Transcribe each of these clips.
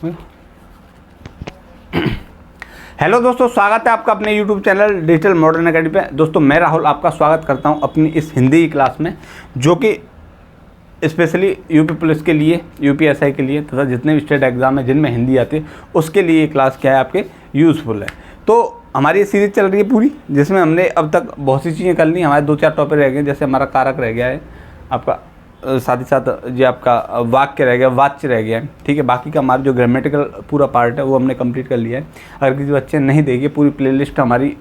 Hello दोस्तों, स्वागत है आपका अपने YouTube channel digital modern academy पे। दोस्तों मैं राहुल आपका स्वागत करता हूं अपनी इस हिंदी की क्लास में, जो कि स्पेशली यूपी पुलिस के लिए, यूपीएसआई के लिए तथा जितने भी स्टेट एग्जाम है जिनमें हिंदी आती है उसके लिए ये क्लास क्या है आपके यूज़फुल है। तो हमारी ये सीरीज़ चल रही है पूरी, जिसमें हमने अब तक बहुत सी चीज़ें कर ली। हमारे 2-4 टॉपिक रह गए, जैसे हमारा कारक रह गया है आपका, साथ ही साथ ये आपका वाक्य रह गया, वाच्य रह गया है, ठीक है। बाकी का हमारा जो ग्रामेटिकल पूरा पार्ट है वो हमने कंप्लीट कर लिया है। अगर किसी बच्चे नहीं देखे, पूरी प्लेलिस्ट हमारी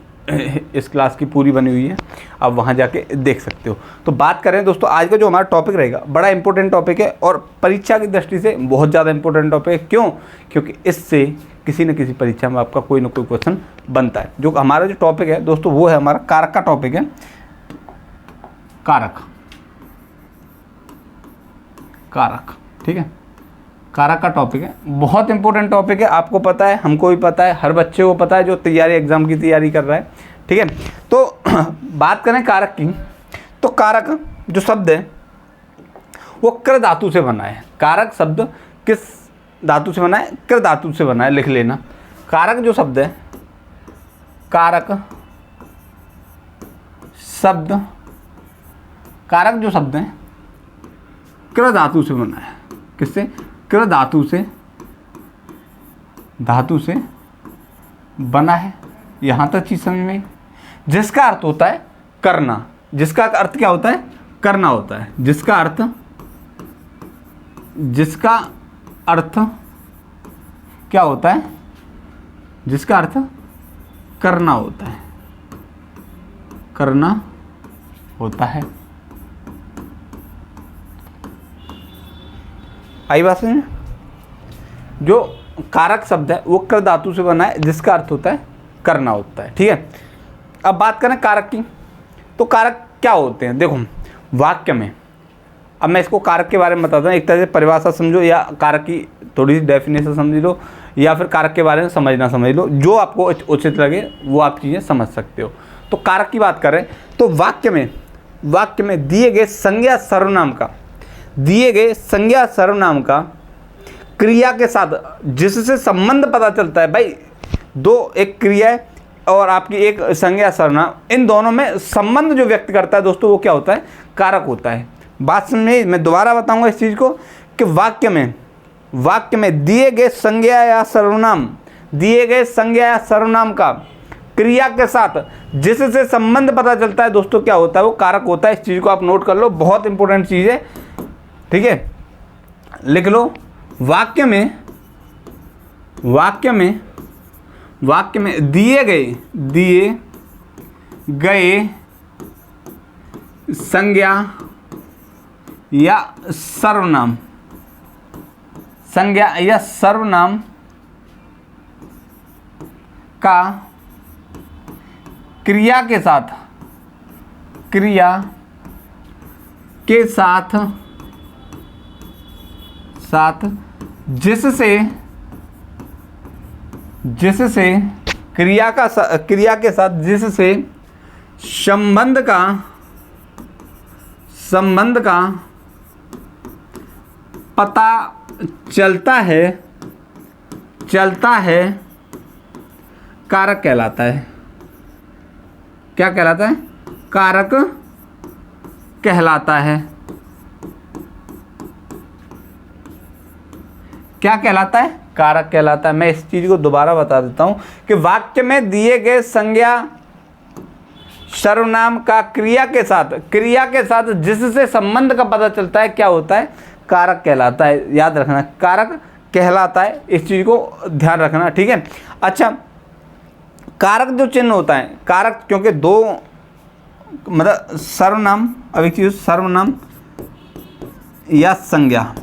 इस क्लास की पूरी बनी हुई है, आप वहाँ जाके देख सकते हो। तो बात करें दोस्तों, आज का जो हमारा टॉपिक रहेगा बड़ा इंपॉर्टेंट टॉपिक है और परीक्षा की दृष्टि से बहुत ज़्यादा इंपॉर्टेंट टॉपिक है। क्यों? क्योंकि इससे किसी न किसी परीक्षा में आपका कोई ना कोई क्वेश्चन बनता है। जो हमारा जो टॉपिक है दोस्तों वो है हमारा कारक का टॉपिक है। कारक, ठीक है, कारक का टॉपिक है, बहुत इंपॉर्टेंट टॉपिक है। आपको पता है, हमको भी पता है, हर बच्चे को पता है जो तैयारी एग्जाम की तैयारी कर रहा है, ठीक है। तो बात करें कारक की, तो कारक जो शब्द है वो कृ धातु से बना है। कारक शब्द किस धातु से बना है? कृ धातु से बना है, लिख लेना। कारक जो शब्द है, कारक जो शब्द है कृ धातु से बना है। किससे? कृ धातु से बना है। यहाँ तक चीज समझ में आई? जिसका अर्थ होता है करना। जिसका अर्थ क्या होता है? करना होता है। जिसका अर्थ क्या होता है? जिसका अर्थ करना होता है। करना होता है। आई बात समझ में? जो कारक शब्द है वो कृ धातु से बना है, जिसका अर्थ होता है करना होता है, ठीक है। अब बात करें कारक की, तो कारक क्या होते हैं? देखो वाक्य में, अब मैं इसको कारक के बारे में बताता हूँ। एक तरह से परिभाषा समझो, या कारक की थोड़ी सी डेफिनेशन समझ लो, या फिर कारक के बारे में समझ लो, जो आपको उचित लगे वो आप चीज़ें समझ सकते हो। तो कारक की बात करें तो वाक्य में दिए गए संज्ञा सर्वनाम का क्रिया के साथ जिससे संबंध पता चलता है। भाई एक क्रिया है और आपकी एक संज्ञा सर्वनाम, इन दोनों में संबंध जो व्यक्त करता है दोस्तों वो क्या होता है? कारक होता है। बात समझ, मैं दोबारा बताऊंगा इस चीज़ को कि वाक्य में दिए गए संज्ञा या सर्वनाम का क्रिया के साथ जिससे संबंध पता चलता है दोस्तों क्या होता है? वो कारक होता है। इस चीज़ को आप नोट कर लो, बहुत इंपॉर्टेंट चीज़ है, ठीक है। लिख लो, वाक्य में दिए गए संज्ञा या सर्वनाम का क्रिया के साथ जिससे संबंध का पता चलता है कारक कहलाता है। क्या कहलाता है? कारक कहलाता है। क्या कहलाता है? कारक कहलाता है। मैं इस चीज को दोबारा बता देता हूं कि वाक्य में दिए गए संज्ञा सर्वनाम का क्रिया के साथ जिससे संबंध का पता चलता है क्या होता है? कारक कहलाता है। याद रखना, कारक कहलाता है, इस चीज को ध्यान रखना, ठीक है। अच्छा, कारक जो चिन्ह होता है, कारक क्योंकि दो मतलब सर्वनाम, अब एक चीज सर्वनाम या संज्ञा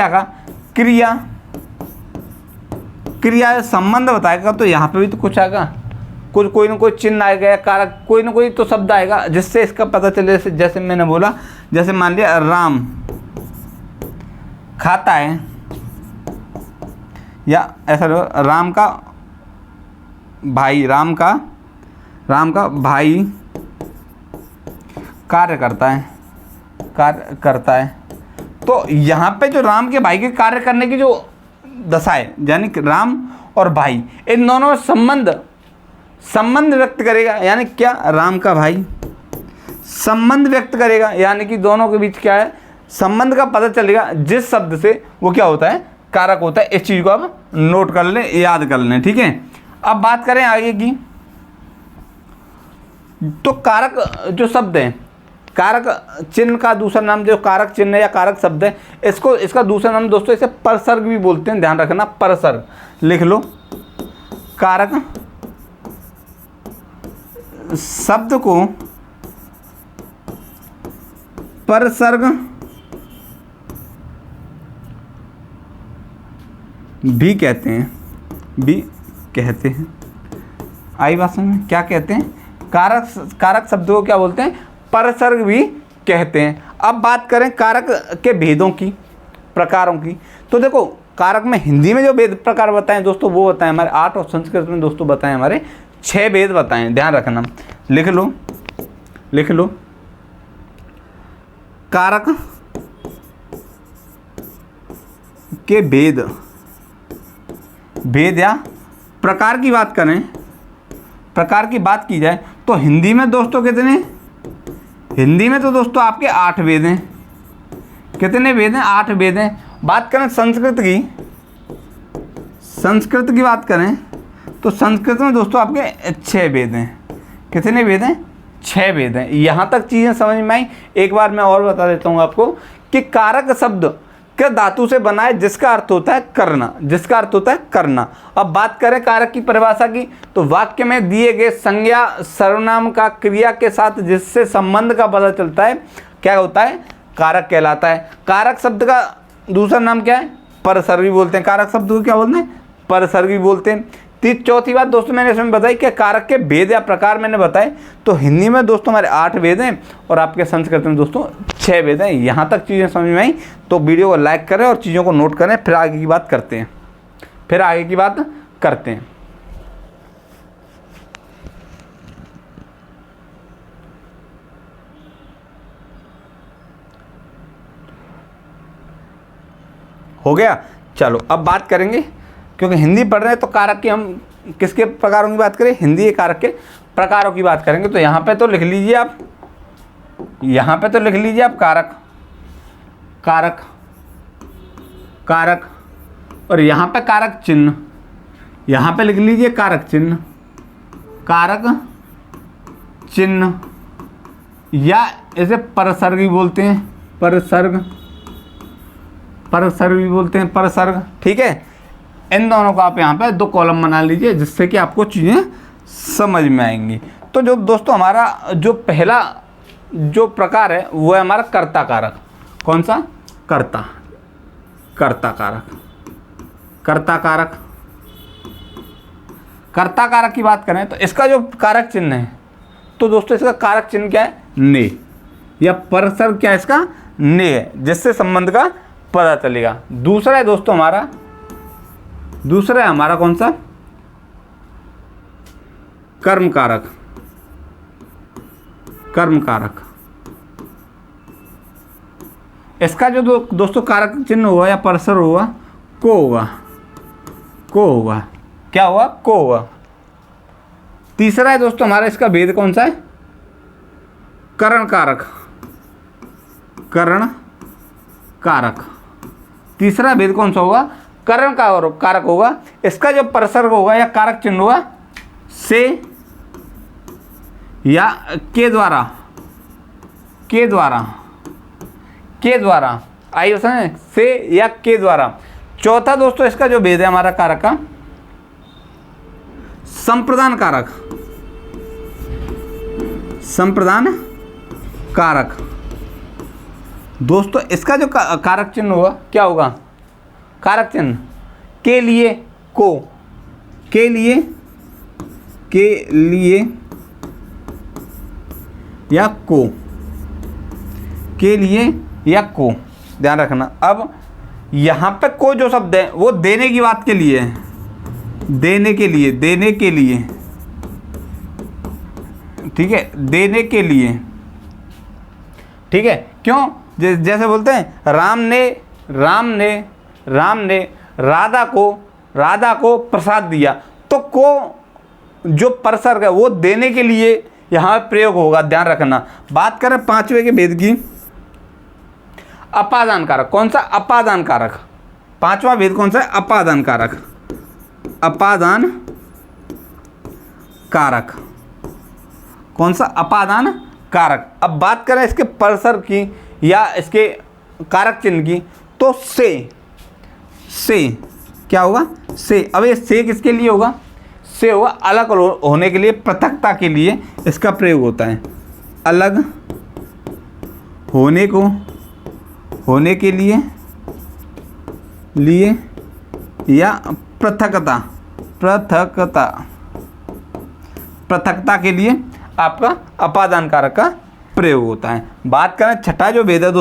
का क्रिया संबंध बताएगा, तो यहाँ पे भी तो कुछ आएगा, कोई ना कोई चिन्ह आएगा या कारक, कोई ना कोई तो शब्द आएगा जिससे इसका पता चले। जैसे मैंने बोला, जैसे मान लिया राम खाता है, या ऐसा राम का भाई कार्य करता है, तो यहाँ पे जो राम के भाई के कार्य करने की जो दशा है, यानी कि राम और भाई इन दोनों में संबंध व्यक्त करेगा, यानी क्या, राम का भाई संबंध व्यक्त करेगा, यानी कि दोनों के बीच क्या है, संबंध का पता चलेगा जिस शब्द से वो क्या होता है, कारक होता है। इस चीज को आप नोट कर लें, याद कर लें, ठीक है। अब बात करें आगे की, तो कारक जो शब्द है, कारक चिन्ह का दूसरा नाम जो कारक चिन्ह या कारक शब्द है, इसका दूसरा नाम दोस्तों इसे परसर्ग भी बोलते हैं, ध्यान रखना, परसर्ग लिख लो। कारक शब्द को परसर्ग भी कहते हैं, आई बात समझ में, क्या कहते हैं, कारक शब्द को क्या बोलते हैं, परसर्ग भी कहते हैं। अब बात करें कारक के भेदों की, प्रकारों की, तो देखो कारक में हिंदी में जो भेद प्रकार बताएं दोस्तों वो बताएं हमारे 8 और संस्कृत में दोस्तों बताएं हमारे 6 भेद बताएं, ध्यान रखना, लिख लो। कारक के भेद या प्रकार की बात करें, प्रकार की बात की जाए तो हिंदी में दोस्तों कितने, हिंदी में तो दोस्तों आपके 8 भेद हैं। कितने भेद हैं, 8 भेद हैं। बात करें संस्कृत की बात करें तो संस्कृत में दोस्तों आपके 6 भेद हैं। कितने भेद हैं, 6 भेद हैं। यहाँ तक चीज़ें समझ में आई। एक बार मैं और बता देता हूँ आपको कि कारक शब्द के धातु से बना है जिसका अर्थ होता है करना, अब बात करें कारक की परिभाषा की, तो वाक्य में दिए गए संज्ञा सर्वनाम का क्रिया के साथ जिससे संबंध का पता चलता है क्या होता है, कारक कहलाता है। कारक शब्द का दूसरा नाम क्या है, परसर्गी बोलते हैं। कारक शब्द को क्या बोलते हैं, परसर्गी बोलते हैं। चौथी बात दोस्तों मैंने इसमें बताई कि कारक के भेद या प्रकार मैंने बताए, तो हिंदी में दोस्तों हमारे 8 भेद हैं और आपके संस्कृत में दोस्तों 6 भेद हैं। यहाँ तक चीज़ें समझ में आई तो वीडियो को लाइक करें और चीज़ों को नोट करें, फिर आगे की बात करते हैं। हो गया, चलो अब बात करेंगे, क्योंकि हिंदी पढ़ रहे हैं तो कारक के हम किसके प्रकारों की बात करें, हिंदी के कारक के प्रकारों की बात करेंगे। तो यहाँ पे तो लिख लीजिए आप, कारक और यहाँ पे कारक चिन्ह, यहाँ पे लिख लीजिए कारक चिन्ह या इसे परसर्ग भी बोलते हैं, परसर्ग, ठीक है। इन दोनों को आप यहाँ पे 2 कॉलम बना लीजिए जिससे कि आपको चीज़ें समझ में आएंगी। तो जो दोस्तों हमारा जो पहला जो प्रकार है वो है हमारा कर्ता कारक। कौन सा, कर्ता कारक की बात करें तो इसका जो कारक चिन्ह है, तो दोस्तों इसका कारक चिन्ह क्या है, ने, या परसर्ग क्या है इसका, ने है, जिससे संबंध का पता चलेगा। दूसरा है दोस्तों हमारा कौन सा, कर्म कारक। इसका जो दोस्तों कारक चिन्ह हुआ या परसर हुआ, को होगा, क्या हुआ, को होगा। तीसरा है दोस्तों हमारा इसका भेद कौन सा है, करण कारक। तीसरा भेद कौन सा होगा, करण कारक होगा। इसका जो परसर्ग होगा या कारक चिन्ह होगा, से या के द्वारा आई समझ, से या के द्वारा। चौथा दोस्तों इसका जो भेद है हमारा कारक का, संप्रदान कारक। दोस्तों इसका जो कारक चिन्ह होगा क्या होगा, कारक चिन्ह के लिए को, के लिए या को, के लिए या को, ध्यान रखना। अब यहाँ पे को जो शब्द है वो देने की बात के लिए है, देने के लिए, ठीक है, देने के लिए, ठीक है। क्यों, जैसे बोलते हैं राम ने राधा को प्रसाद दिया, तो को जो परसर्ग है वो देने के लिए यहाँ प्रयोग होगा, ध्यान रखना। बात करें पांचवे के भेद की, अपादान कारक। कौन सा? अपादान कारक। पांचवा भेद कौन सा है? अपादान कारक। अपादान कारक। कौन सा? अपादान कारक। अब बात करें इसके परसर्ग की या इसके कारक चिन्ह की, तो से क्या होगा? से। अब ये से किसके लिए होगा? से होगा अलग होने के लिए, पृथकता के लिए इसका प्रयोग होता है। अलग होने के लिए या पृथकता के लिए आपका अपादान कारक का प्रयोग होता है। बात करें छठा जो भेद है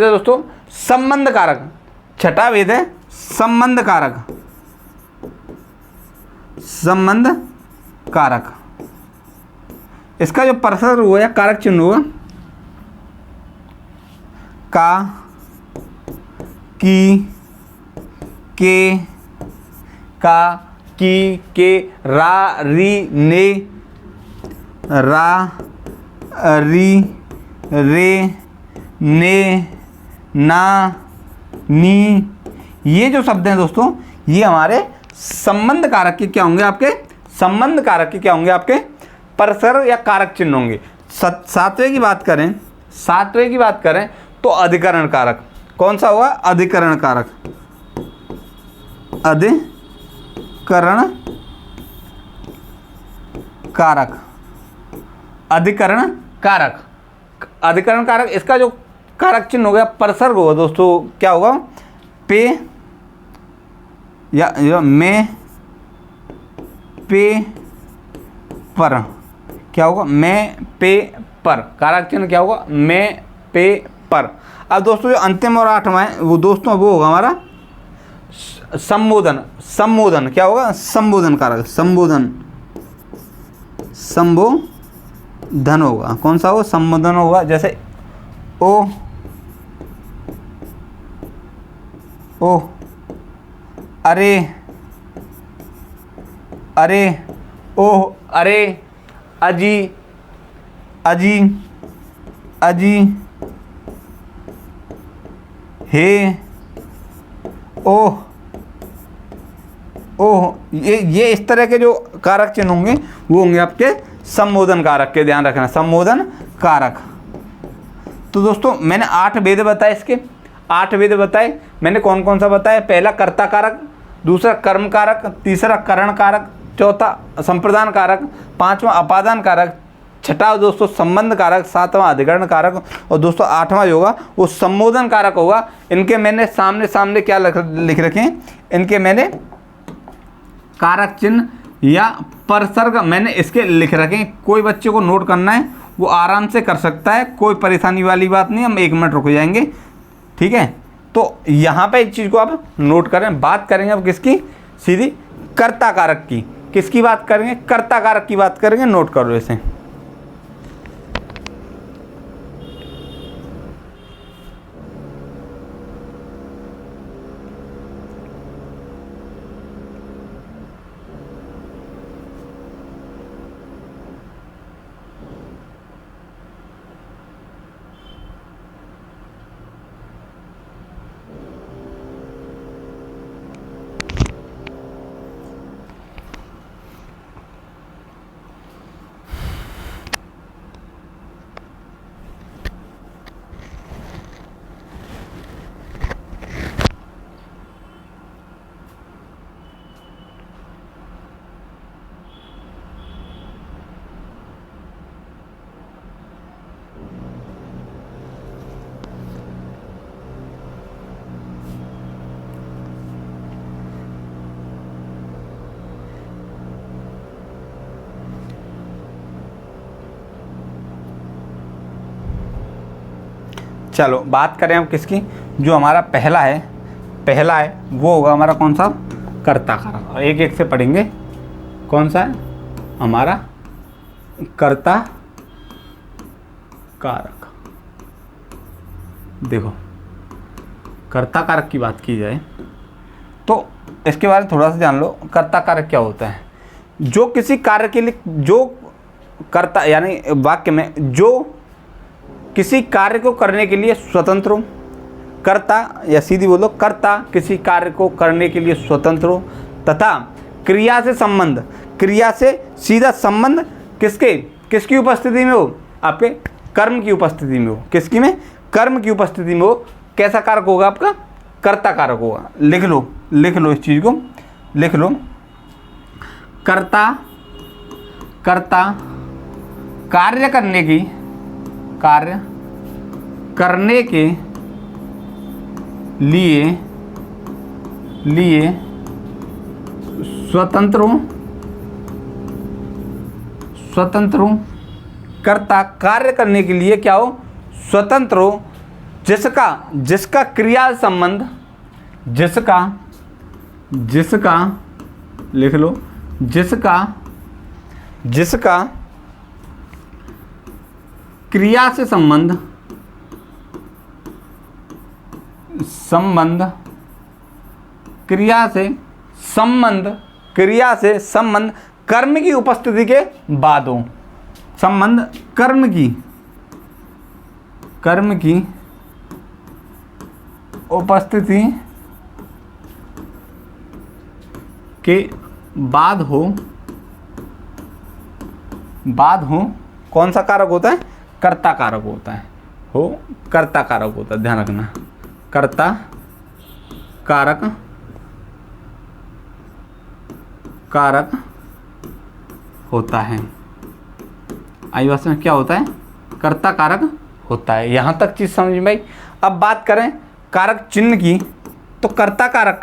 दोस्तों, संबंध कारक। छठा भेद है संबंध कारक। इसका जो परसर्ग हुआ या कारक चिन्ह हुआ, का, की, के, रा, री, ने, रे, ने, ना, नी, ये जो शब्द हैं दोस्तों, ये हमारे संबंध कारक के क्या होंगे? आपके संबंध कारक के क्या होंगे? आपके परसर्ग या कारक चिन्ह होंगे। सातवें की बात करें तो अधिकरण कारक। कौन सा हुआ? अधिकरण कारक। अधिकरण कारक। इसका जो कारक चिन्ह हो गया, परसर्ग होगा दोस्तों, क्या होगा? पे या में, पे, पर। क्या होगा? में, पे, पर। कारक चिन्ह क्या होगा? में, पे, पर। अब दोस्तों जो अंतिम और आठवां है वो दोस्तों वो होगा हमारा संबोधन। क्या होगा? संबोधन कारक। संबोधन होगा। कौन सा होगा? संबोधन होगा। जैसे ओ, अरे, ओह, अरे, अजी, हे, ओह, ये इस तरह के जो कारक चिन्ह होंगे वो होंगे आपके संबोधन कारक के। ध्यान रखना, संबोधन कारक। तो दोस्तों मैंने 8 भेद बताए। इसके 8 भेद बताए मैंने। कौन कौन सा बताया? पहला कर्ता कारक, दूसरा कर्म कारक, तीसरा करण कारक, चौथा संप्रदान कारक, पांचवा अपादान कारक, छठा दोस्तों संबंध कारक, सातवां अधिकरण कारक, और दोस्तों आठवां जो होगा वो संबोधन कारक होगा। इनके मैंने सामने क्या लिख रखे हैं? इनके मैंने कारक चिन्ह या परसर्ग मैंने इसके लिख रखे हैं। कोई बच्चे को नोट करना है वो आराम से कर सकता है, कोई परेशानी वाली बात नहीं। हम 1 मिनट रुक जाएंगे, ठीक है? तो यहाँ पे इस चीज़ को आप नोट करें। बात करेंगे अब किसकी? सीधी कर्ता कारक की। किसकी बात करेंगे? कर्ता कारक की बात करेंगे। नोट करो इसे। चलो बात करें हम किसकी? जो हमारा पहला है वो होगा हमारा कौन सा? कर्ता कारक। एक एक से पढ़ेंगे। कौन सा है हमारा? कर्ता कारक। देखो कर्ता कारक की बात की जाए तो इसके बारे में थोड़ा सा जान लो। कर्ता कारक क्या होता है? जो किसी कार्य के लिए जो कर्ता यानी वाक्य में जो किसी कार्य को करने के लिए स्वतंत्र हो, कर्ता या सीधी बोलो कर्ता किसी कार्य को करने के लिए स्वतंत्र हो तथा क्रिया से संबंध, क्रिया से सीधा संबंध किसकी उपस्थिति में हो? आपके कर्म की उपस्थिति में हो। किसकी में? कर्म की उपस्थिति में हो। कैसा कारक होगा आपका? कर्ता कारक होगा। लिख लो इस चीज को, लिख लो। कर्ता कार्य करने के लिए स्वतंत्र हो। कर्ता कार्य करने के लिए क्या हो? स्वतंत्र हो। जिसका क्रिया संबंध, जिसका लिख लो, जिसका क्रिया से संबंध कर्म की उपस्थिति के बाद हो। संबंध कर्म की उपस्थिति के बाद हो। कौन सा कारक होता है? कर्ता कारक होता है। कर्ता कारक होता है, ध्यान रखना। कर्ता कारक होता है। आई बात में क्या होता है? कर्ता कारक होता है। यहाँ तक चीज़ समझ में भाई। अब बात करें कारक चिन्ह की, तो कर्ता कारक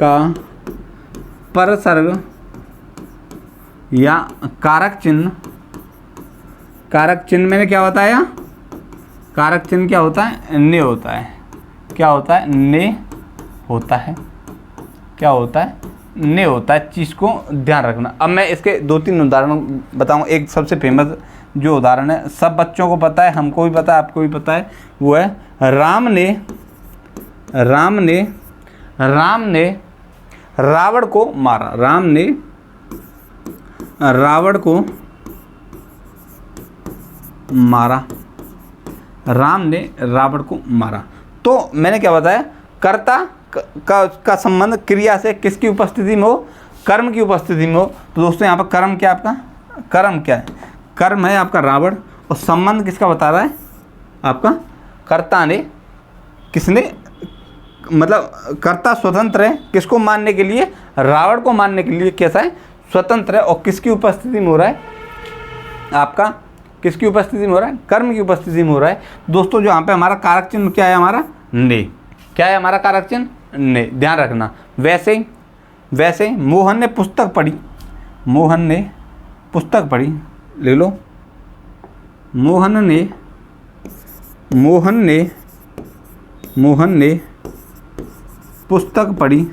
का परसर्ग या कारक चिन्ह मैंने क्या बताया? कारक चिन्ह क्या होता है? ने होता है। क्या होता है? ने होता है। क्या होता है? ने होता है। चीज़ को ध्यान रखना। अब मैं इसके 2-3 उदाहरण बताऊँ। एक सबसे फेमस जो उदाहरण है, सब बच्चों को पता है, हमको भी पता है, आपको भी पता है, वो है राम ने रावण को मारा। राम ने रावण को मारा। तो मैंने क्या बताया? कर्ता का संबंध क्रिया से किसकी उपस्थिति में हो? कर्म की उपस्थिति में हो। तो दोस्तों यहाँ पर कर्म क्या है आपका? कर्म क्या है? कर्म है आपका रावण, और संबंध किसका बता रहा है? आपका कर्ता ने। किसने? मतलब कर्ता स्वतंत्र है। किसको मानने के लिए? रावण को मानने के लिए कैसा है? स्वतंत्र है। और किसकी उपस्थिति में हो रहा है? आपका किसकी उपस्थिति में हो रहा है? कर्म की उपस्थिति में हो रहा है। दोस्तों जो यहाँ पे हमारा कारक चिन्ह क्या है? हमारा ने। क्या है हमारा कारक चिन्ह? ने। ध्यान रखना। वैसे मोहन ने पुस्तक पढ़ी। ले लो। मोहन ने पुस्तक पढ़ी।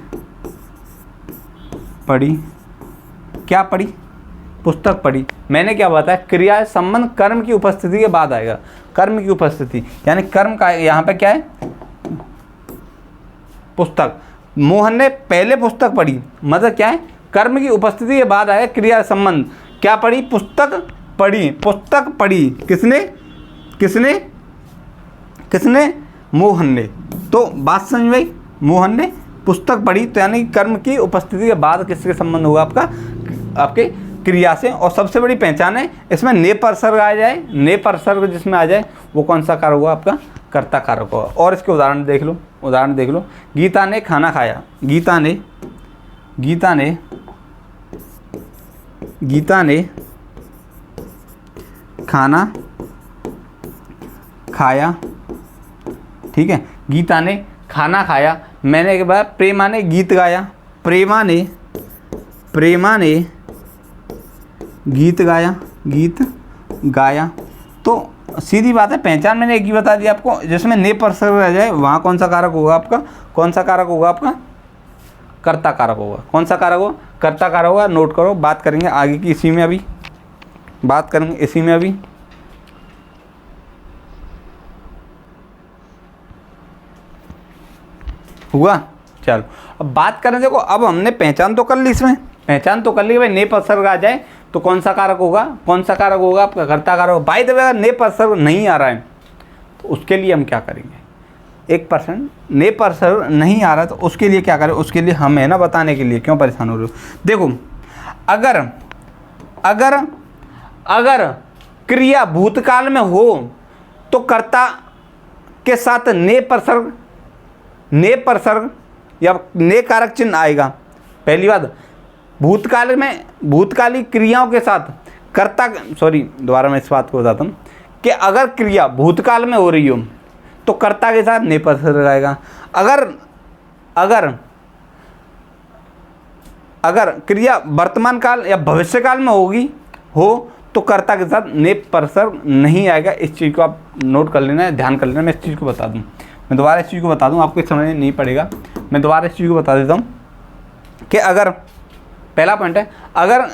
क्या पढ़ी? पुस्तक पढ़ी। मैंने क्या बताया? क्रिया संबंध कर्म की उपस्थिति के बाद आएगा। कर्म की उपस्थिति यानी कर्म का यहाँ पे क्या है? पुस्तक। मोहन ने पहले पुस्तक पढ़ी, मतलब क्या है? कर्म की उपस्थिति के बाद आया क्रिया संबंध। क्या पढ़ी? पुस्तक पढ़ी। किसने? मोहन ने। तो बात समझ में? मोहन ने पुस्तक पढ़ी, तो यानी कर्म की उपस्थिति के बाद किसके संबंध होगा? आपके क्रिया से। और सबसे बड़ी पहचान है इसमें ने परसर्ग आ जाए। ने परसर्ग जिसमें आ जाए वो कौन सा कारक होगा? आपका कर्ता कारक होगा। और इसके उदाहरण देख लो। गीता ने खाना खाया। गीता ने खाना खाया। ठीक है, गीता ने खाना खाया। मैंने के बाद प्रेमा ने गीत गाया। प्रेमा ने गीत गाया। तो सीधी बात है, पहचान मैंने एक ही बता दी आपको। जिसमें ने परसर्ग रह जाए वहाँ कौन सा कारक होगा आपका? कर्ता कारक होगा। कौन सा कारक होगा? कर्ता कारक होगा। नोट करो, बात करेंगे आगे की इसी में। अभी बात करेंगे इसी में अभी। हुआ, चलो अब बात करें। देखो अब हमने पहचान तो कर ली, इसमें पहचान तो कर ली भाई ने उपसर्ग आ जाए तो कौन सा कारक होगा, कौन सा कारक होगा आपका कर्ता कारक होगा। बाय द वे अगर ने उपसर्ग नहीं आ रहा है तो उसके लिए हम क्या करेंगे, 1% ने उपसर्ग नहीं आ रहा है तो उसके लिए क्या करें, उसके लिए हम है ना बताने के लिए, क्यों परेशान हो रहे हो। देखो अगर अगर अगर क्रिया भूतकाल में हो तो कर्ता के साथ ने उपसर्ग या ने कारक चिन्ह आएगा। पहली बात, भूतकाल में भूतकाली क्रियाओं के साथ कर्ता, सॉरी दोबारा मैं इस बात को बताता हूँ कि अगर क्रिया भूतकाल में हो रही हो तो कर्ता के साथ ने उपसर्ग आएगा। अगर अगर अगर क्रिया वर्तमान काल या भविष्य काल में हो तो कर्ता के साथ ने उपसर्ग नहीं आएगा। इस चीज़ को आप नोट कर लेना है, ध्यान कर लेना। मैं इस चीज़ को बता दूँ, मैं दोबारा इस चीज़ को बता दूँ, आपको समझ नहीं पड़ेगा। मैं दोबारा इस चीज़ को बता देता हूँ कि अगर पहला पॉइंट है, अगर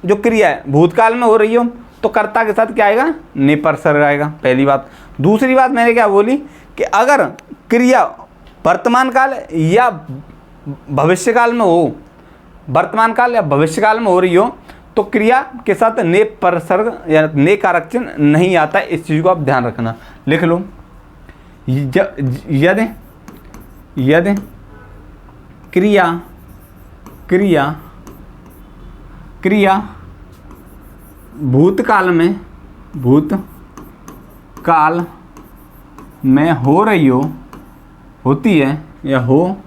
जो क्रिया है भूतकाल में हो रही हो तो कर्ता के साथ क्या आएगा, ने उपसर्ग आएगा, पहली बात। दूसरी बात मैंने क्या बोली कि अगर क्रिया वर्तमान काल या भविष्य काल में हो, वर्तमान काल या भविष्य काल में हो रही हो तो क्रिया के साथ ने उपसर्ग या ने कारक चिन्ह नहीं आता है। इस चीज़ को आप ध्यान रखना, लिख लो। यदि क्रिया क्रिया क्रिया भूतकाल में हो रही होती है या हो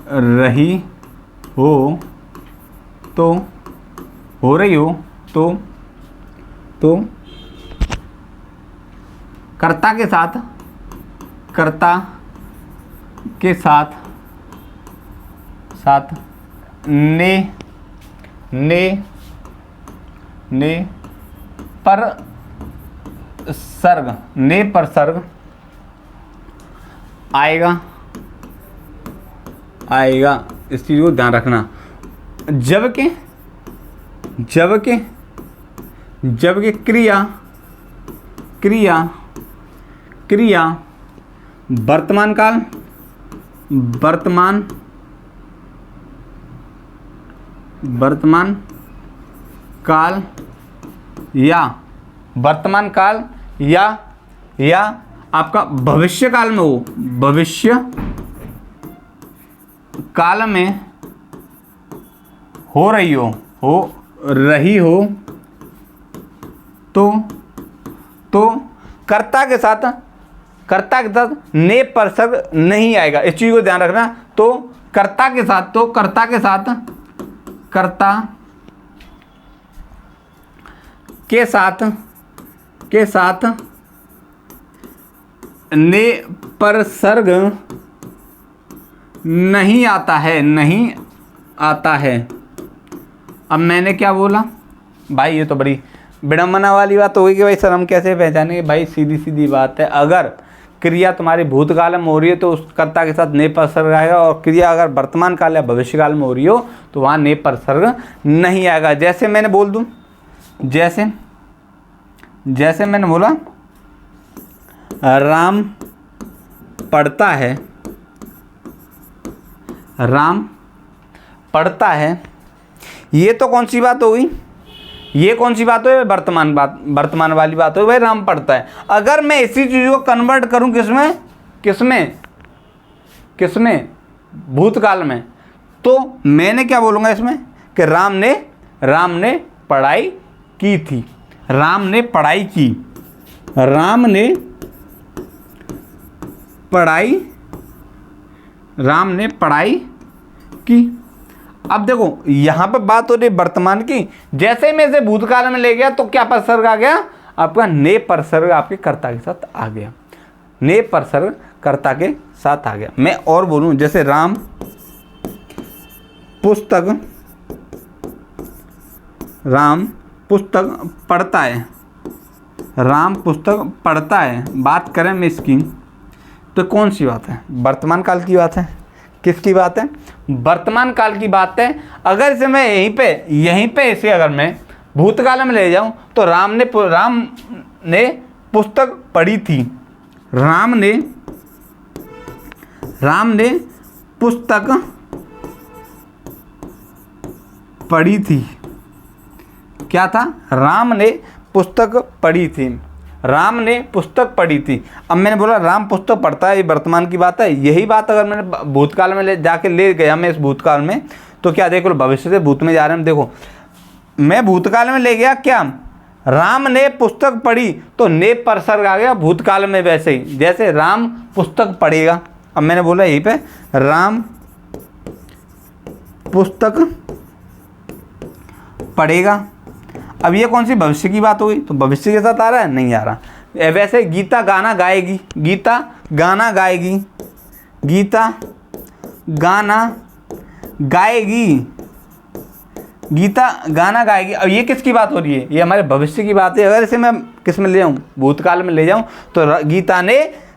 रही हो तो हो रही हो तो कर्ता के साथ ने उपसर्ग आएगा। इस चीज़ को ध्यान रखना। जबकि क्रिया वर्तमान काल या आपका भविष्य काल में हो रही हो तो कर्ता के साथ ने उपसर्ग नहीं आएगा। इस चीज को ध्यान रखना। तो कर्ता के साथ ने उपसर्ग नहीं आता है। अब मैंने क्या बोला भाई, ये तो बड़ी विडम्बना वाली बात हो गई कि भाई सर हम कैसे पहचानेंगे। भाई सीधी सीधी बात है, अगर क्रिया तुम्हारी भूतकाल में हो रही है तो उस कर्ता के साथ ने उपसर्ग आएगा, और क्रिया अगर वर्तमान काल या भविष्य काल में हो रही हो तो वहाँ ने उपसर्ग नहीं आएगा। जैसे मैंने बोल दूँ, जैसे मैंने बोला राम पढ़ता है, ये तो कौन सी बात हो गई, ये कौन सी बात हो, वर्तमान वाली बात हो भाई, राम पढ़ता है। अगर मैं इसी चीज़ को कन्वर्ट करूं किसमें भूतकाल में, तो मैंने क्या बोलूँगा इसमें कि राम ने पढ़ाई की थी, राम ने पढ़ाई की। अब देखो यहाँ पे बात हो रही वर्तमान की, जैसे मैं इसे भूतकाल में ले गया तो क्या उपसर्ग आ गया, आपका ने उपसर्ग आपके कर्ता के साथ आ गया, ने उपसर्ग कर्ता के साथ आ गया। मैं और बोलूँ, जैसे राम पुस्तक पढ़ता है, बात करें मैं इसकी तो कौन सी बात है, वर्तमान काल की बात है। किसकी बात है, वर्तमान काल की बात है। अगर इसे मैं यहीं पे इसे अगर मैं भूतकाल में ले जाऊं तो राम ने पुस्तक पढ़ी थी। राम ने पुस्तक पढ़ी थी। क्या था? राम ने पुस्तक पढ़ी थी। राम ने पुस्तक पढ़ी थी। अब मैंने बोला राम पुस्तक पढ़ता है, ये वर्तमान की बात है। यही बात अगर मैंने भूतकाल में ले गया मैं इस भूतकाल में, तो क्या देखो भविष्य से भूत में जा रहे हैं। देखो मैं भूतकाल में ले गया, क्या राम ने पुस्तक पढ़ी तो ने परसर्ग आ गया भूतकाल में, वैसे ही जैसे राम पुस्तक पढ़ेगा। अब मैंने बोला यहीं पे राम पुस्तक पढ़ेगा। अब ये कौन सी भविष्य की बात हो गई? तो भविष्य के साथ आ रहा है? नहीं आ रहा। वैसे गीता गाना गाएगी, गीता गाना गाएगी, गीता गाना गाएगी, गीता गाना गाएगी। अब ये किसकी बात हो रही है? ये हमारे भविष्य की बात है। अगर इसे मैं किस में ले जाऊँ, भूतकाल में ले जाऊँ, तो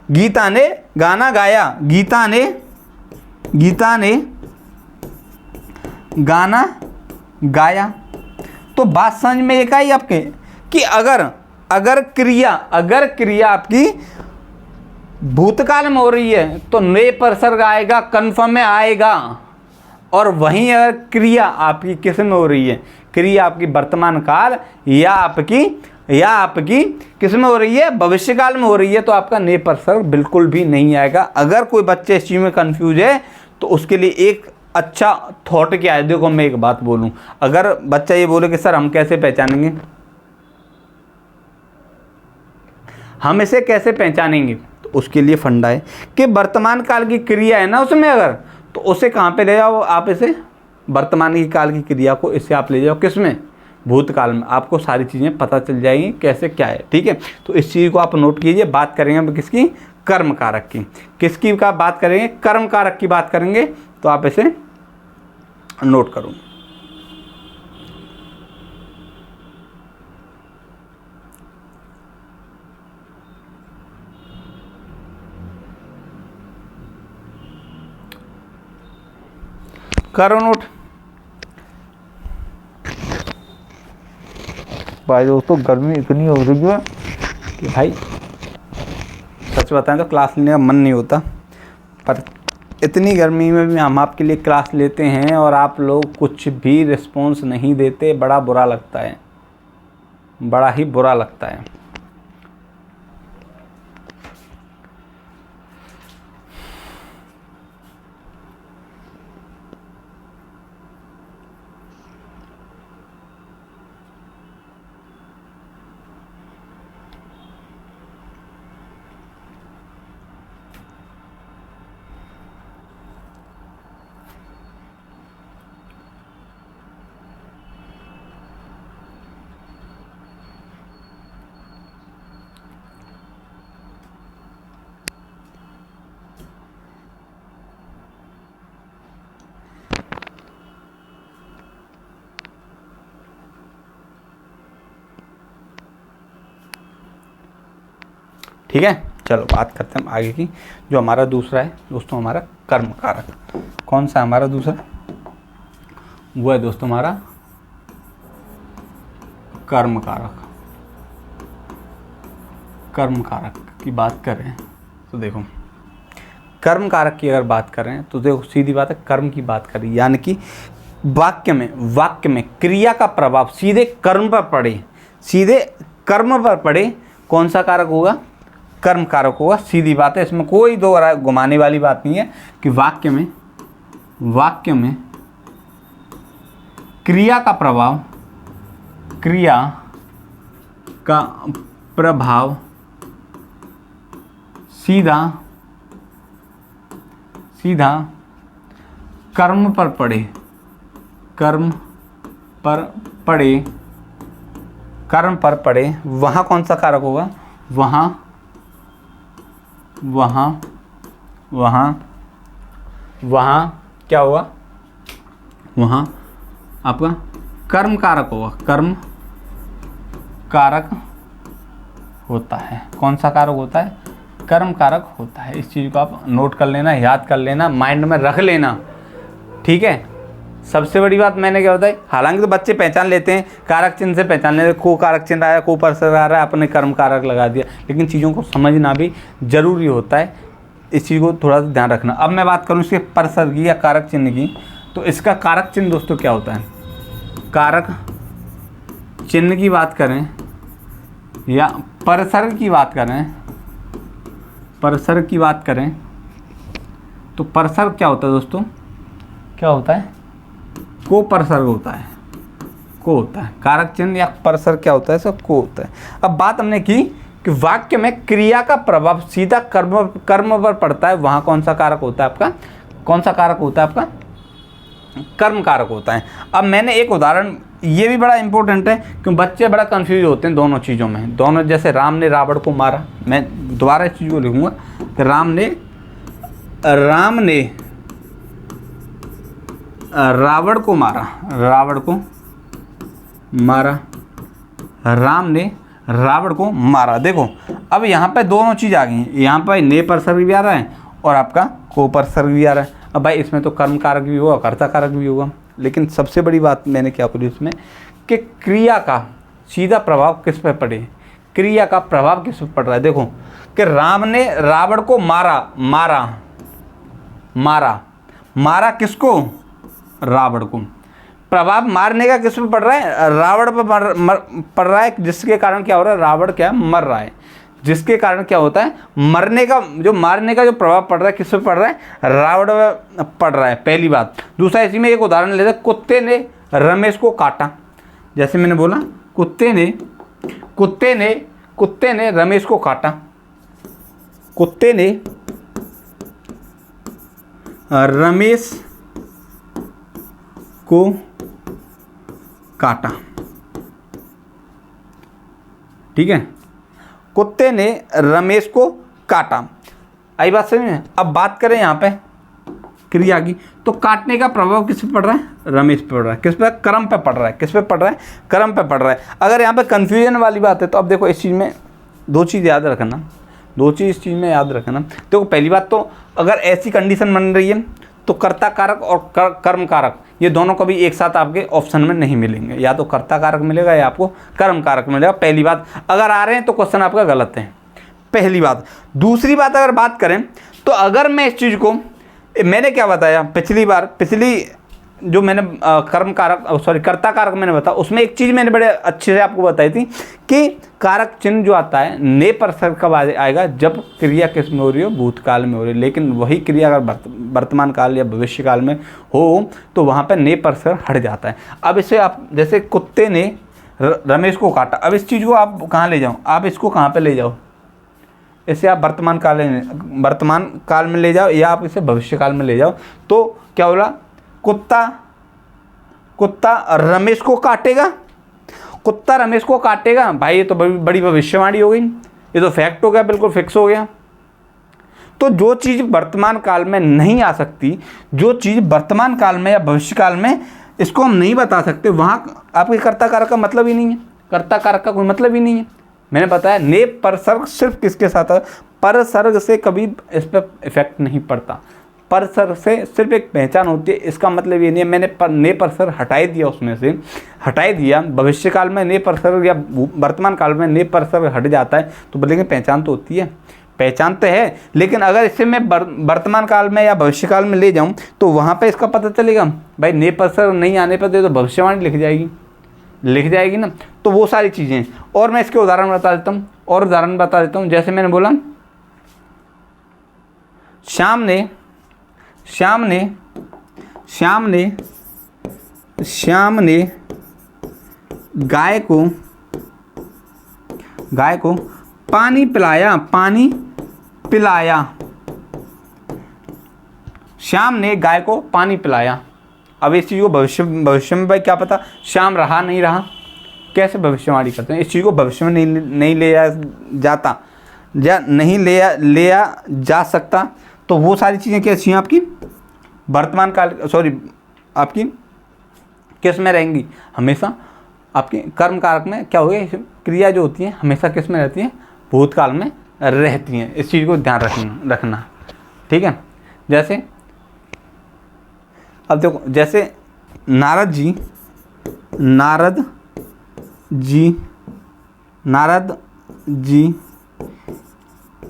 गीता ने गाना गाया, गीता ने गाना गाया। तो बात समझ में एक आई आपके कि अगर क्रिया आपकी भूतकाल में हो रही है तो ने परसर्ग आएगा, कन्फर्म में आएगा। और वहीं अगर क्रिया आपकी किस में हो रही है, क्रिया आपकी वर्तमान काल या आपकी किस में हो रही है, भविष्य काल में हो रही है, तो आपका ने परसर्ग बिल्कुल भी नहीं आएगा। अगर कोई बच्चे इस चीज़ में कंफ्यूज है तो उसके लिए एक अच्छा थॉट क्या है, देखो मैं एक बात बोलूं, अगर बच्चा ये बोले कि सर हम कैसे पहचानेंगे, हम इसे कैसे पहचानेंगे, तो उसके लिए फंडा है कि वर्तमान काल की क्रिया है ना उसमें, अगर तो उसे कहाँ पे ले जाओ आप, इसे वर्तमान की काल की क्रिया को इससे आप ले जाओ किस में, भूतकाल में। आपको सारी चीज़ें पता चल जाएंगी कैसे क्या है, ठीक है। तो इस चीज़ को आप नोट कीजिए। बात करेंगे हम किसकी, कर्म कारक की। किसकी का बात करेंगे, कर्म कारक की बात करेंगे। तो आप इसे नोट करो। करो नोट भाई। दोस्तों गर्मी इतनी हो रही है कि भाई सच बताएं तो क्लास लेने का मन नहीं होता, पर इतनी गर्मी में भी हम आपके लिए क्लास लेते हैं और आप लोग कुछ भी रिस्पॉन्स नहीं देते। बड़ा बुरा लगता है, बड़ा ही बुरा लगता है। ठीक है, चलो बात करते हैं आगे की। जो हमारा दूसरा है दोस्तों, हमारा कर्म कारक। कौन सा हमारा दूसरा? वो है दोस्तों हमारा कर्म कारक। कर्म कारक की बात कर रहे हैं तो देखो, कर्म कारक की अगर बात कर रहे हैं तो देखो सीधी बात है, कर्म की बात करें, यानी कि वाक्य में क्रिया का प्रभाव सीधे कर्म पर पड़े, सीधे कर्म पर पड़े, कौन सा कारक होगा? कर्म कारक होगा। सीधी बात है, इसमें कोई दो घुमाने वाली बात नहीं है कि वाक्य में क्रिया का प्रभाव सीधा कर्म पर पड़े, वहाँ कौन सा कारक होगा? वहाँ क्या होगा? वहाँ आपका कर्म कारक होगा, कर्म कारक होता है। कौन सा कारक होता है? कर्म कारक होता है। इस चीज़ को आप नोट कर लेना, याद कर लेना, माइंड में रख लेना, ठीक है। सबसे बड़ी बात मैंने क्या बताई, हालांकि तो बच्चे पहचान लेते हैं, कारक चिन्ह से पहचान लेते हैं, को कारक चिन्ह आया, को परसर्ग आ रहा है, अपने कर्म कारक लगा दिया, लेकिन चीज़ों को समझना भी जरूरी होता है, इस चीज़ को थोड़ा सा ध्यान रखना। अब मैं बात करूँ इसके परसर्ग या कारक चिन्ह की, तो इसका कारक चिन्ह दोस्तों क्या होता है, कारक चिन्ह की बात करें या परसर्ग की बात करें, परसर्ग की बात करें तो परसर्ग क्या होता है दोस्तों, क्या होता है, को परसर्ग होता है, को होता है। कारक चिन्ह या परसर्ग क्या होता है, सब को होता है। अब बात हमने की कि वाक्य में क्रिया का प्रभाव सीधा कर्म पर पड़ता है, वहाँ कौन सा कारक होता है आपका, कौन सा कारक होता है आपका, कर्म कारक होता है। अब मैंने एक उदाहरण, ये भी बड़ा इंपॉर्टेंट है क्योंकि बच्चे बड़ा कंफ्यूज होते हैं दोनों चीज़ों में, दोनों, जैसे राम ने रावण को मारा, मैं दोबारा इस चीज़ को लिखूँगा, राम ने रावण को मारा, रावण को मारा, राम ने रावण को मारा। देखो अब यहाँ पे दोनों चीज़ आ गई हैं, यहाँ पर ने परसर्ग भी आ रहा है और आपका को परसर्ग भी आ रहा है। अब भाई इसमें तो कर्म कारक भी होगा, कर्ता कारक भी होगा, लेकिन सबसे बड़ी बात मैंने क्या बोली इसमें कि क्रिया का सीधा प्रभाव किस पर पड़े, क्रिया का प्रभाव किस पर पड़ रहा है। देखो कि राम ने रावण को मारा किसको, रावण को। प्रभाव मारने का किस पे पड़ रहा है, रावण पर पड़ रहा है, जिसके कारण क्या हो रहा है, रावण क्या मर रहा है, जिसके कारण क्या होता है, मरने का जो मारने का जो प्रभाव पड़ रहा है किस पे पड़ रहा है, रावण पे पड़ रहा है, पहली बात। दूसरा इसी में एक उदाहरण लेते हैं, कुत्ते ने रमेश को काटा, जैसे मैंने बोला कुत्ते ने रमेश को काटा, कुत्ते ने रमेश को काटा, ठीक है, कुत्ते ने रमेश को काटा। आई बात समझ में। अब बात करें यहाँ पे क्रिया की, तो काटने का प्रभाव किस पे पड़ रहा है, रमेश पे पड़ रहा है, किस पे, कर्म पे पड़ रहा है, किस पे पड़ रहा है, कर्म पे पड़ रहा है। अगर यहाँ पे कन्फ्यूजन वाली बात है तो अब देखो इस चीज़ में दो चीज़ याद रखना, दो चीज़ इस चीज़ में याद रखना। देखो पहली बात तो अगर ऐसी कंडीशन बन रही है तो कर्ता कारक और कर्म कारक ये दोनों कभी एक साथ आपके ऑप्शन में नहीं मिलेंगे, या तो कर्ता कारक मिलेगा या आपको कर्म कारक मिलेगा। पहली बात, अगर आ रहे हैं तो क्वेश्चन आपका गलत है, पहली बात। दूसरी बात अगर बात करें तो अगर मैं इस चीज़ को, मैंने क्या बताया पिछली जो मैंने कर्ता कारक मैंने बताया, उसमें एक चीज़ मैंने बड़े अच्छे से आपको बताई थी कि कारक चिन्ह जो आता है ने परसर्ग कब आएगा, जब क्रिया किस में हो रही हो, भूतकाल में हो रही है। लेकिन वही क्रिया अगर वर्तमान काल या भविष्य काल में हो तो वहाँ पर ने परसर्ग हट जाता है। अब इसे आप, जैसे कुत्ते ने रमेश को काटा, अब इस चीज़ को आप कहाँ ले जाओ, आप इसको कहाँ पर ले जाओ, इसे आप वर्तमान काल में ले जाओ या आप इसे भविष्य काल में ले जाओ, तो क्या बोला, कुत्ता रमेश को काटेगा, कुत्ता रमेश को काटेगा। भाई ये तो बड़ी भविष्यवाणी हो गई, ये तो फैक्ट हो गया, बिल्कुल फिक्स हो गया। तो जो चीज़ वर्तमान काल में नहीं आ सकती, जो चीज़ वर्तमान काल में या भविष्य काल में इसको हम नहीं बता सकते, वहाँ आपके कर्ता कारक का मतलब ही नहीं है, कर्ता कारक का कोई मतलब ही नहीं है। मैंने बताया ने परसर्ग सिर्फ किसके साथ है, परसर्ग से कभी इस पर इफेक्ट नहीं पड़ता, परसर्ग से सिर्फ एक पहचान होती है। इसका मतलब ये नहीं है मैंने ने परसर्ग हटाई दिया, उसमें से हटाई दिया, भविष्य काल में ने परसर्ग या वर्तमान काल में ने परसर्ग हट जाता है तो बोलेंगे पहचान तो होती है, पहचान तो है, लेकिन अगर इसे मैं वर्तमान काल में या भविष्य काल में ले जाऊं तो वहाँ पे इसका पता चलेगा भाई ने परसर्ग नहीं आने पर तो भविष्यवाणी लिख जाएगी ना। तो वो सारी चीज़ें, और मैं इसके उदाहरण बता देता हूँ, जैसे मैंने बोला श्याम ने गाय को पानी पिलाया, श्याम ने गाय को पानी पिलाया। अब इस चीज़ को भविष्य में भाई क्या पता श्याम रहा नहीं रहा, कैसे भविष्यवाणी करते हैं, इस चीज़ को भविष्य में नहीं ले जाता या नहीं लिया जा सकता। तो वो सारी चीज़ें कैसी हैं आपकी वर्तमान काल, आपकी किस में रहेंगी, हमेशा आपके कर्म कारक में क्या हो गया, क्रिया जो होती है हमेशा किस में रहती है, भूतकाल में रहती हैं। इस चीज़ को ध्यान रखना, ठीक है। जैसे अब देखो, जैसे नारद जी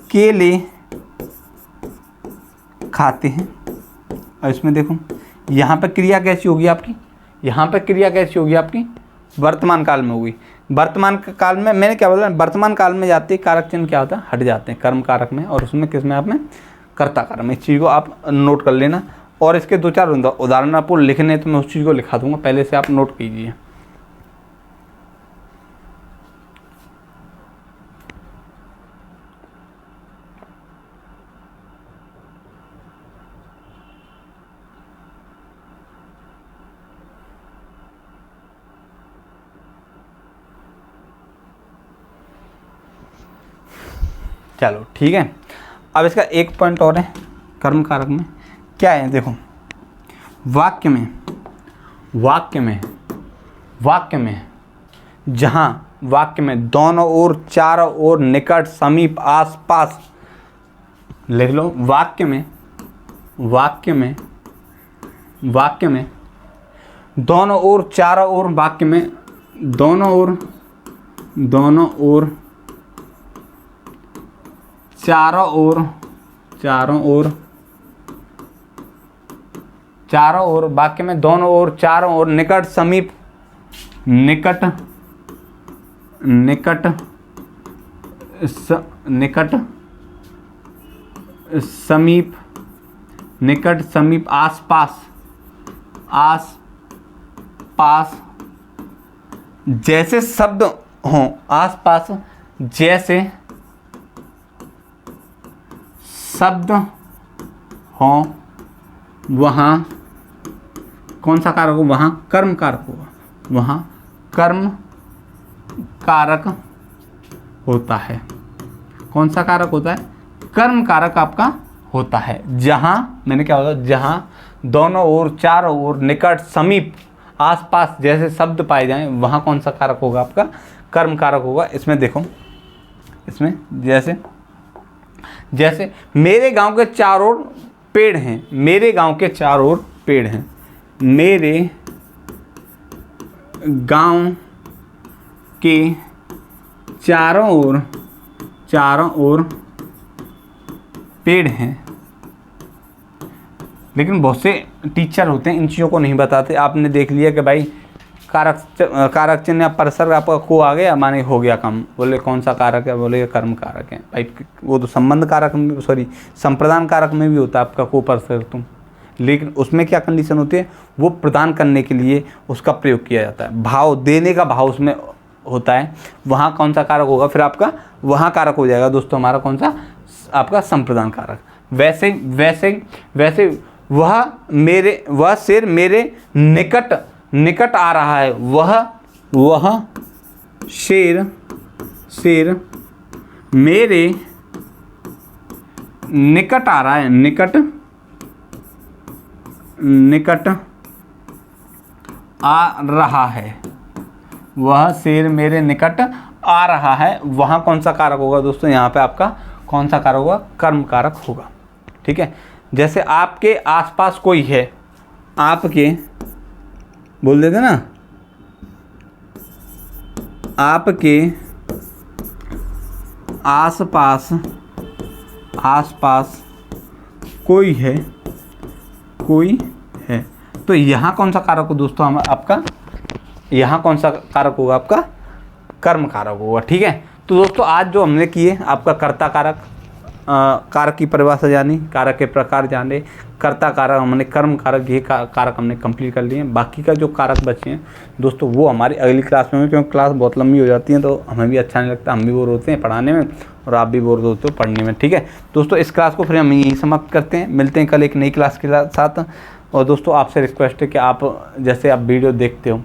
केले खाते हैं। और इसमें देखो यहाँ पर क्रिया कैसी होगी आपकी, यहाँ पर क्रिया कैसी होगी आपकी, वर्तमान काल में होगी। वर्तमान काल में मैंने क्या बोला, वर्तमान काल में जाते ही कारक चिन्ह क्या होता है, हट जाते हैं कर्म कारक में, और उसमें किस में आप में, कर्ता कारक में। इस चीज़ को आप नोट कर लेना। और इसके 2-4 उदाहरण आपको लिखने, तो मैं उस चीज़ को लिखा दूंगा, पहले से आप नोट कीजिए। चलो ठीक है। अब इसका एक पॉइंट और है कर्म कारक में, क्या है देखो, वाक्य में जहाँ वाक्य में दोनों ओर, चारों ओर, निकट, समीप, आस पास, लिख लो। वाक्य में दोनों ओर, चारों ओर, वाक्य में दोनों ओर, चारों ओर, वाक्य में दोनों ओर, चारों ओर, निकट, समीप, निकट, समीप, आस पास जैसे शब्द हों, आस पास जैसे शब्द हों, वहाँ कौन सा कारक हो, वहाँ कर्म कारक होगा, वहाँ कर्म कारक होता है। कौन सा कारक होता है, कर्म कारक आपका होता है। जहाँ मैंने क्या होता, जहाँ दोनों ओर, चारों ओर, निकट, समीप, आसपास जैसे शब्द पाए जाएं, वहाँ कौन सा कारक होगा, आपका कर्म कारक होगा। इसमें देखो, इसमें जैसे मेरे गांव के चारों ओर पेड़ हैं, मेरे गांव के चारों ओर पेड़ हैं, मेरे गांव के चारों ओर पेड़ हैं। लेकिन बहुत से टीचर होते हैं इन चीज़ों को नहीं बताते। आपने देख लिया कि भाई कारक चिन्ह या परसर आपका को आ गया, माने हो गया काम, बोले कौन सा कारक है, बोले कर्म कारक है। भाई वो तो संबंध कारक में, संप्रदान कारक में भी होता है आपका को परसर तुम, लेकिन उसमें क्या कंडीशन होती है, वो प्रदान करने के लिए उसका प्रयोग किया जाता है, भाव देने का भाव उसमें होता है। वहाँ कौन सा कारक होगा, फिर आपका वहाँ कारक हो जाएगा दोस्तों हमारा कौन सा, आपका संप्रदान कारक। वैसे वह शेर मेरे निकट आ रहा है, वह शेर मेरे निकट आ रहा है, निकट आ रहा है, वह शेर मेरे निकट आ रहा है। वहाँ कौन सा कारक होगा दोस्तों, यहाँ पे आपका कौन सा कारक होगा, कर्म कारक होगा। ठीक है। जैसे आपके आसपास कोई है, आपके बोल देते ना, आपके आसपास कोई है, तो यहाँ कौन सा कारक हो दोस्तों, हम आपका यहाँ कौन सा कारक होगा, आपका कर्म कारक होगा। ठीक है। तो दोस्तों आज जो हमने किए, आपका कर्ता कारक, कारक की परिभाषा जानी, कारक के प्रकार जाने, कर्ता कारक हमने, कर्म कारक, ये कारक हमने कंप्लीट कर लिए हैं। बाकी का जो कारक बचे हैं दोस्तों वो हमारी अगली क्लास में होंगे, क्योंकि क्लास बहुत लंबी हो जाती है तो हमें भी अच्छा नहीं लगता, हम भी बोर होते हैं पढ़ाने में और आप भी बोर होते हो पढ़ने में। ठीक है दोस्तों, इस क्लास को फिर हम यहीं समाप्त करते हैं, मिलते हैं कल एक नई क्लास के साथ। और दोस्तों आपसे रिक्वेस्ट है कि आप जैसे आप वीडियो देखते हो,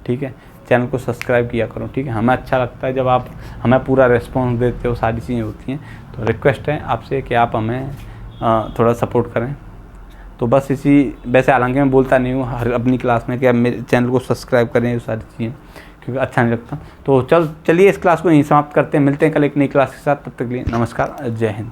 ठीक है, चैनल को सब्सक्राइब किया करो। ठीक है, हमें अच्छा लगता है जब आप हमें पूरा रिस्पॉन्स देते हो, सारी चीज़ें होती हैं, तो रिक्वेस्ट है आपसे कि आप हमें थोड़ा सपोर्ट करें। तो बस वैसे हालांकि मैं बोलता नहीं हूँ हर अपनी क्लास में कि आप मेरे चैनल को सब्सक्राइब करें, ये सारी चीज़ें, क्योंकि अच्छा नहीं लगता। तो चलिए इस क्लास को यहीं समाप्त करते हैं, मिलते हैं कल एक नई क्लास के साथ। तब तक के लिए नमस्कार, जय हिंद।